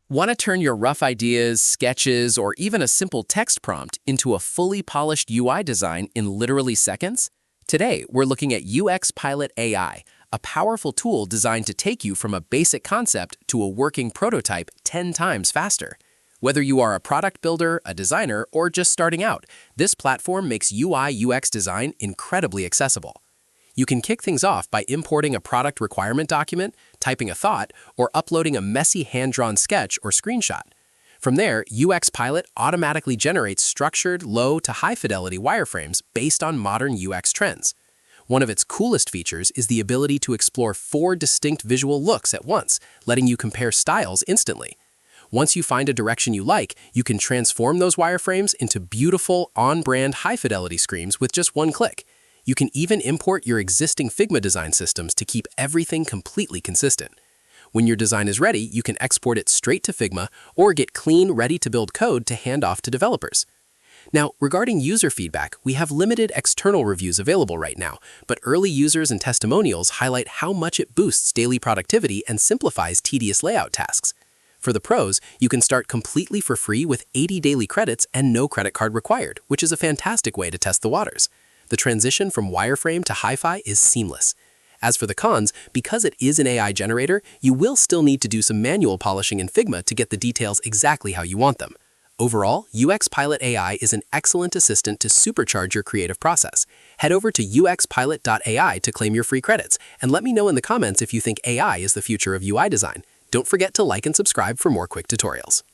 Want to turn your rough ideas, sketches, or even a simple text prompt into a fully polished UI design in literally seconds? Today, we're looking at UX Pilot AI, a powerful tool designed to take you from a basic concept to a working prototype 10 times faster. Whether you are a product builder, a designer, or just starting out, this platform makes UI/UX design incredibly accessible. You can kick things off by importing a product requirement document, typing a thought, or uploading a messy hand-drawn sketch or screenshot. From there, UX Pilot automatically generates structured, low to high-fidelity wireframes based on modern UX trends. One of its coolest features is the ability to explore 4 distinct visual looks at once, letting you compare styles instantly. Once you find a direction you like, you can transform those wireframes into beautiful, on-brand high-fidelity screens with just one click. You can even import your existing Figma design systems to keep everything completely consistent. When your design is ready, you can export it straight to Figma or get clean, ready-to-build code to hand off to developers. Now, regarding user feedback, we have limited external reviews available right now, but early users and testimonials highlight how much it boosts daily productivity and simplifies tedious layout tasks. For the pros, you can start completely for free with 80 daily credits and no credit card required, which is a fantastic way to test the waters. The transition from wireframe to hi-fi is seamless. As for the cons, because it is an AI generator, you will still need to do some manual polishing in Figma to get the details exactly how you want them. Overall, UX Pilot AI is an excellent assistant to supercharge your creative process. Head over to uxpilot.ai to claim your free credits, and let me know in the comments if you think AI is the future of UI design. Don't forget to like and subscribe for more quick tutorials.